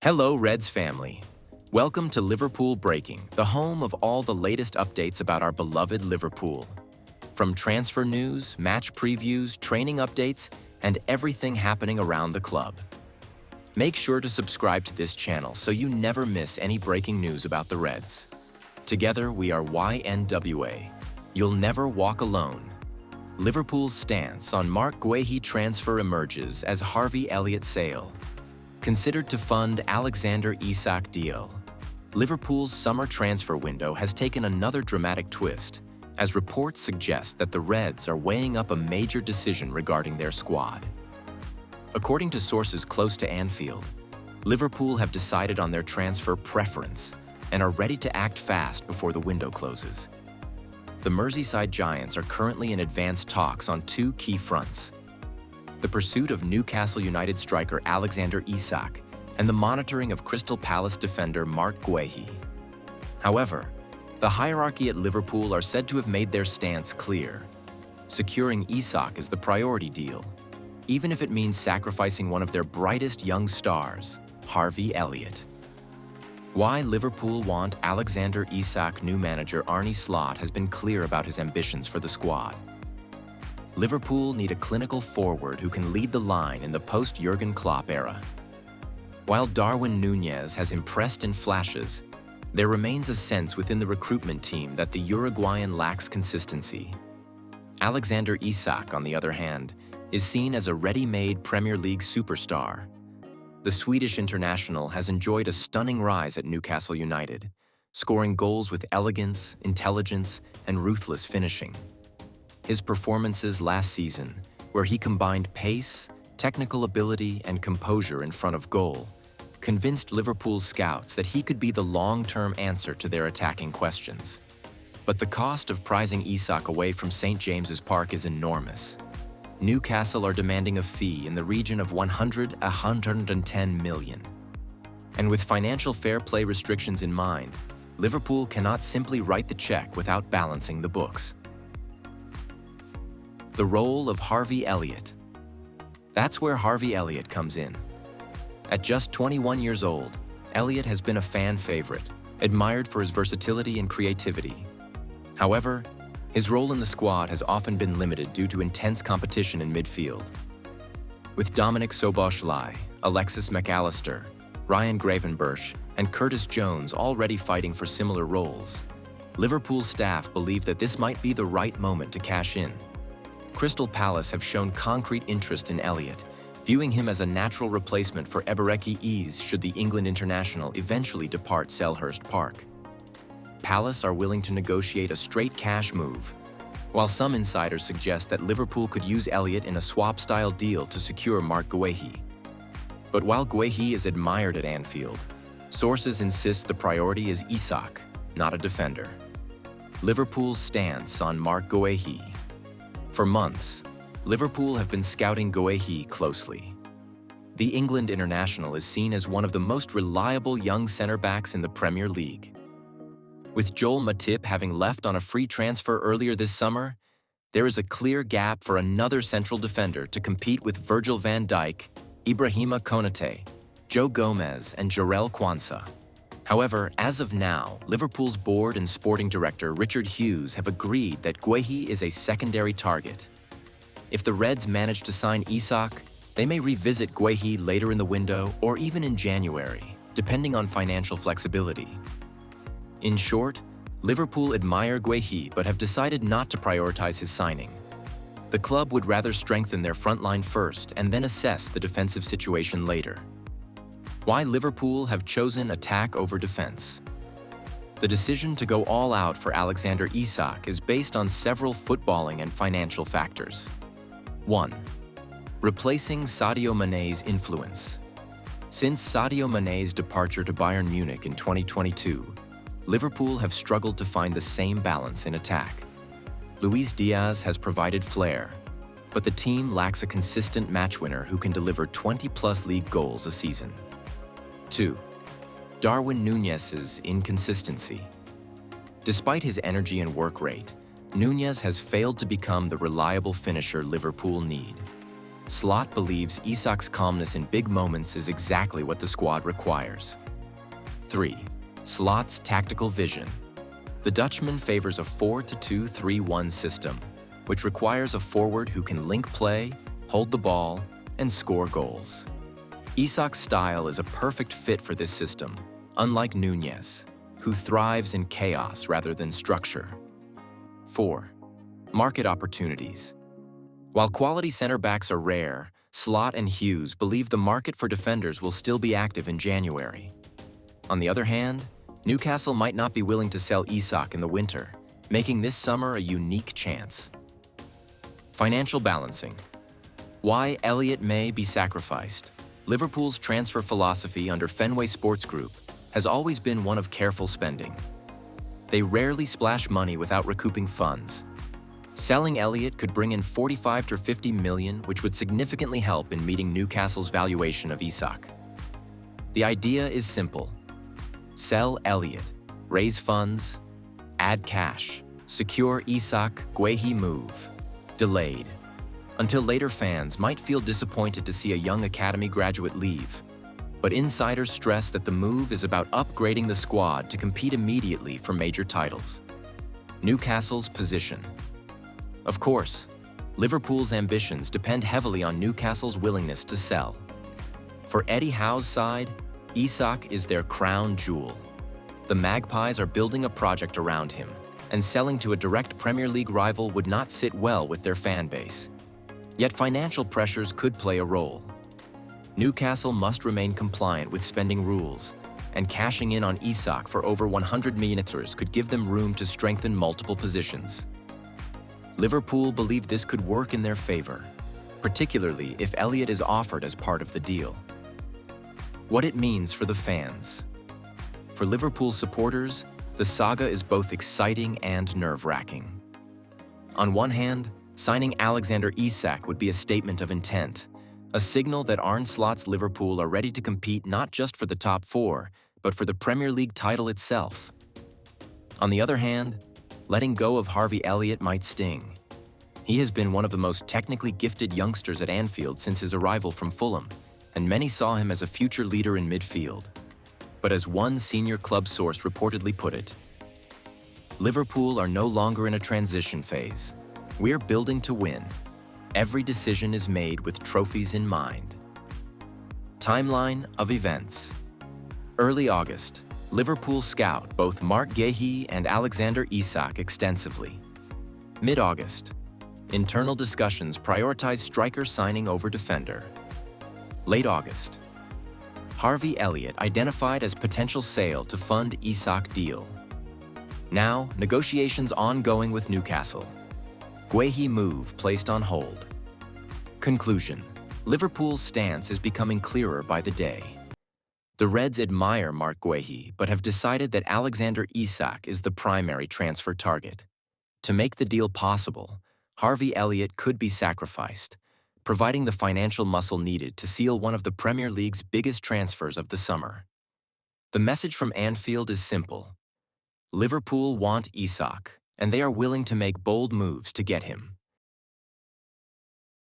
Hello, Reds family. Welcome to Liverpool Breaking, the home of all the latest updates about our beloved Liverpool. From transfer news, match previews, training updates, and everything happening around the club. Make sure to subscribe to this channel so you never miss any breaking news about the Reds. Together, we are YNWA. You'll never walk alone. Liverpool's stance on Marc Guéhi transfer emerges as Harvey Elliott sale. Considered to fund Alexander Isak deal. Liverpool's summer transfer window has taken another dramatic twist, as reports suggest that the Reds are weighing up a major decision regarding their squad. According to sources close to Anfield, Liverpool have decided on their transfer preference and are ready to act fast before the window closes. The Merseyside Giants are currently in advanced talks on two key fronts: the pursuit of Newcastle United striker Alexander Isak and the monitoring of Crystal Palace defender Marc Guehi. However, the hierarchy at Liverpool are said to have made their stance clear. Securing Isak is the priority deal, even if it means sacrificing one of their brightest young stars, Harvey Elliott. Why Liverpool want Alexander Isak? New manager Arne Slot has been clear about his ambitions for the squad. Liverpool need a clinical forward who can lead the line in the post-Jurgen Klopp era. While Darwin Núñez has impressed in flashes, there remains a sense within the recruitment team that the Uruguayan lacks consistency. Alexander Isak, on the other hand, is seen as a ready-made Premier League superstar. The Swedish international has enjoyed a stunning rise at Newcastle United, scoring goals with elegance, intelligence, and ruthless finishing. His performances last season, where he combined pace, technical ability, and composure in front of goal, convinced Liverpool's scouts that he could be the long-term answer to their attacking questions. But the cost of prizing Isak away from St. James's Park is enormous. Newcastle are demanding a fee in the region of 110 million. And with financial fair play restrictions in mind, Liverpool cannot simply write the check without balancing the books. The role of Harvey Elliott. That's where Harvey Elliott comes in. At just 21 years old, Elliott has been a fan favorite, admired for his versatility and creativity. However, his role in the squad has often been limited due to intense competition in midfield. With Dominic Szoboszlai, Alexis McAllister, Ryan Gravenberch, and Curtis Jones already fighting for similar roles, Liverpool's staff believe that this might be the right moment to cash in. Crystal Palace have shown concrete interest in Elliott, viewing him as a natural replacement for Ebereki Eze should the England international eventually depart Selhurst Park. Palace are willing to negotiate a straight cash move, while some insiders suggest that Liverpool could use Elliott in a swap-style deal to secure Marc Guehi. But while Guehi is admired at Anfield, sources insist the priority is Isak, not a defender. Liverpool's stance on Marc Guehi. For months, Liverpool have been scouting Guehi closely. The England international is seen as one of the most reliable young centre-backs in the Premier League. With Joel Matip having left on a free transfer earlier this summer, there is a clear gap for another central defender to compete with Virgil van Dijk, Ibrahima Konate, Joe Gomez, and Jarell Quansah. However, as of now, Liverpool's board and sporting director Richard Hughes have agreed that Guehi is a secondary target. If the Reds manage to sign Isak, they may revisit Guehi later in the window or even in January, depending on financial flexibility. In short, Liverpool admire Guehi but have decided not to prioritize his signing. The club would rather strengthen their front line first and then assess the defensive situation later. Why Liverpool have chosen attack over defense. The decision to go all out for Alexander Isak is based on several footballing and financial factors. 1. Replacing Sadio Mané's influence. Since Sadio Mané's departure to Bayern Munich in 2022, Liverpool have struggled to find the same balance in attack. Luis Diaz has provided flair, but the team lacks a consistent match winner who can deliver 20-plus league goals a season. 2. Darwin Núñez's inconsistency. Despite his energy and work rate, Núñez has failed to become the reliable finisher Liverpool need. Slot believes Isak's calmness in big moments is exactly what the squad requires. 3. Slot's tactical vision. The Dutchman favors a 4-2-3-1 system, which requires a forward who can link play, hold the ball, and score goals. Isak's style is a perfect fit for this system, unlike Nunez, who thrives in chaos rather than structure. 4. Market opportunities. While quality center backs are rare, Slot and Hughes believe the market for defenders will still be active in January. On the other hand, Newcastle might not be willing to sell Isak in the winter, making this summer a unique chance. Financial balancing. Why Elliott may be sacrificed. Liverpool's transfer philosophy under Fenway Sports Group has always been one of careful spending. They rarely splash money without recouping funds. Selling Elliott could bring in 45 to 50 million, which would significantly help in meeting Newcastle's valuation of Isak. The idea is simple. Sell Elliott, raise funds, add cash, secure Isak Guéhi move. Delayed. Until later fans might feel disappointed to see a young academy graduate leave. But insiders stress that the move is about upgrading the squad to compete immediately for major titles. Newcastle's position. Of course, Liverpool's ambitions depend heavily on Newcastle's willingness to sell. For Eddie Howe's side, Isak is their crown jewel. The Magpies are building a project around him, and selling to a direct Premier League rival would not sit well with their fan base. Yet financial pressures could play a role. Newcastle must remain compliant with spending rules, and cashing in on Isak for over 100 million could give them room to strengthen multiple positions. Liverpool believe this could work in their favor, particularly if Elliott is offered as part of the deal. What it means for the fans. For Liverpool supporters, the saga is both exciting and nerve-wracking. On one hand, signing Alexander Isak would be a statement of intent, a signal that Arne Slot's Liverpool are ready to compete not just for the top 4, but for the Premier League title itself. On the other hand, letting go of Harvey Elliott might sting. He has been one of the most technically gifted youngsters at Anfield since his arrival from Fulham, and many saw him as a future leader in midfield. But as one senior club source reportedly put it, Liverpool are no longer in a transition phase. We're building to win. Every decision is made with trophies in mind. Timeline of events. Early August, Liverpool scout both Marc Guéhi and Alexander Isak extensively. Mid-August, internal discussions prioritize striker signing over defender. Late August, Harvey Elliott identified as potential sale to fund Isak deal. Now, negotiations ongoing with Newcastle. Guehi move placed on hold. Conclusion. Liverpool's stance is becoming clearer by the day. The Reds admire Marc Guehi, but have decided that Alexander Isak is the primary transfer target. To make the deal possible, Harvey Elliott could be sacrificed, providing the financial muscle needed to seal one of the Premier League's biggest transfers of the summer. The message from Anfield is simple. Liverpool want Isak, and they are willing to make bold moves to get him.